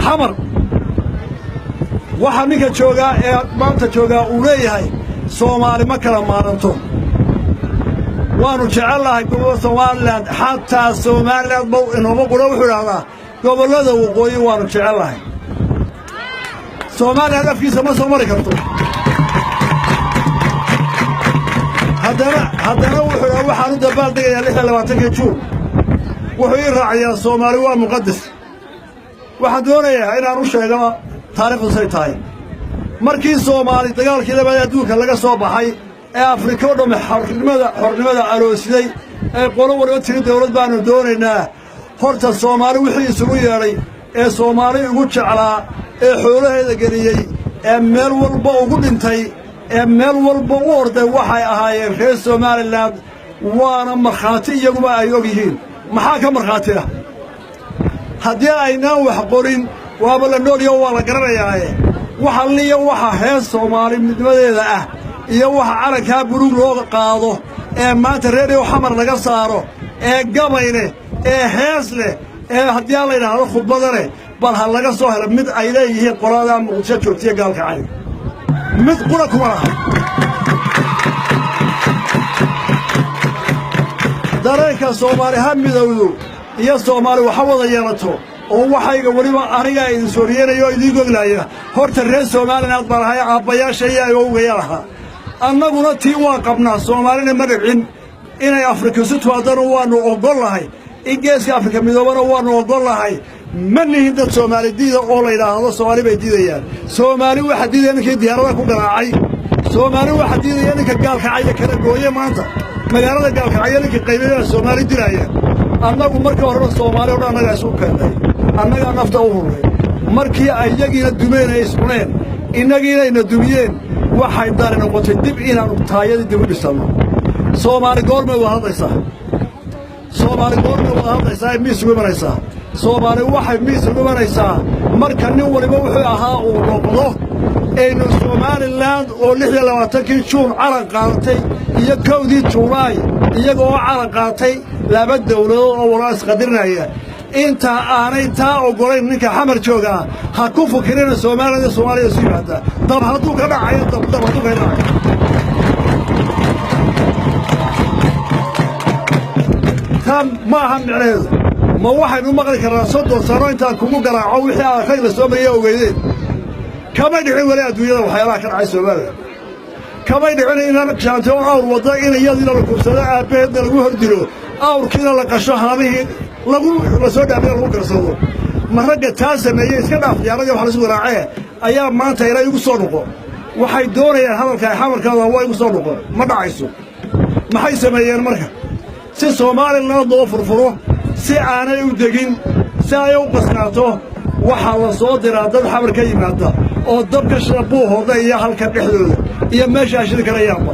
حمر waxa ninka jooga ee maanta jooga uu leeyahay Soomaali ma kala maaranto waanu jecelahay gobolka Soomaaliland xataa Soomaaliland buu inoo qoro wuxuu raacdaa gobolada waqooyi waanu jecelahay Soomaaliland afkiisa ma soo mari karto haddana wuxuu waxaan u dabaal degayaa 26 Juun wuxuu raaciyaa Soomaali waa muqaddas waxaan doonayaa inaan u sheego taariikhdu say tahay markii Soomaali dagaalkii labaad adduunka laga soo baxay ee Afrika oo dhan xornimada aroosiday ee qolo walba tii dawlad baanu doonaynaa horta Soomaali wixii isugu yeeray ee Soomaali ugu jeclaa ee xoolaheeda geliyay ee meel walba ugu dhintay ee meel walba u orday waxay ahaayeen reer Somaliland waana marxaati iyaguba ay og yihiin maxaa ka marxaati ah haddii aynaan wax qorin waaba la nool iyo waa la garanayaa waxa liya waxa hees Soomaali midnimadeeda ah iyo waxa calanka buluug loo qaado ee maanta reer xamar laga saaro ee gabayne ee hees leh ee haddii la yiraahdo khudbadane bal ha laga soo helo mid ay leeyihiin qolada muqdisho joogtiya gaalka cay mid qura kuma laha dareenka Soomaali ha midowdo iyo Soomaali waxa wada yeelato oo waxayga waliba aniga idin sooriyeenayo idin goglaya horta reer Soomaaliland barahay aabayaasha iyo ugayaalaha annaguna tii waa qabnaa Soomaalina ma dhicin inay Afrika isu timaadaan waanu ogolahay in geeska Afrika midoobana waanu ogolahay manihin dad Soomaali diida oo la yiraahdo Soomaali bay diidayaan Soomaali waxa diidayaan in diyaarada ku garaacay Soomaali waxa diidayaan in gaalka cayda kala gooyay maanta magaalada gaalka cayda in qaybiyada Soomaali dilayaan annagu markii hore Soomaali oo dhan anaga isu keenay annaga nafta u huray markii ay yagiina dumeynay isquneen inagiina ina dumiyeen waxay daarin noqotay dib inaan taayada dib u dhisano Soomaali goorma waa hadlaysaa Soomaali goorma waa hadlaysaa miis ugu maraysaa Soomaali waxay miis ugu maraysaa marka nin waliba wuxuu ahaa uu noqdo aynu Somaliland oo 26 Juun calan qaadatay iyo 1 Juulaay iyagoo calan qaatay laba dawladood oo walaas qadirnaya inta aanay taa ogolayn ninka xamar jooga ha ku fikirina Soomaaliya sii hada dab haduu ka dhacayo dab haduu ka dhacayo tam ma han micneed ma waxaynu maqli karnaa 30 sano inta kugu garaaco wixii aan rag la soo mariyay ogeeyeen kama dhicin wali adduunyada waxyaalaha ka dhacay Soomaaliya kama dhicin inaan jaanto awr wada in iyadina la kubsado aabeedna lagu hordilo awrkiina la qasho haamihi lagu la soo dhaafay lagu karsado maragga taasameeyay iska dhaaf diyaarada waxa la soo raacay ayaa maanta ilaa igu soo noqo waxay doonayaan hadalka xamarkooda waa igu soo noqo ma dhacayso maxay sameeyeen marka si Soomaaliland loo furfuro si aanay u degin si ay u qasnaato waxa la soo diraa dad xamar ka yimaada oo dabka shabuuhooda iyo halka dhexdooda iyo meesha ashir kala yaaba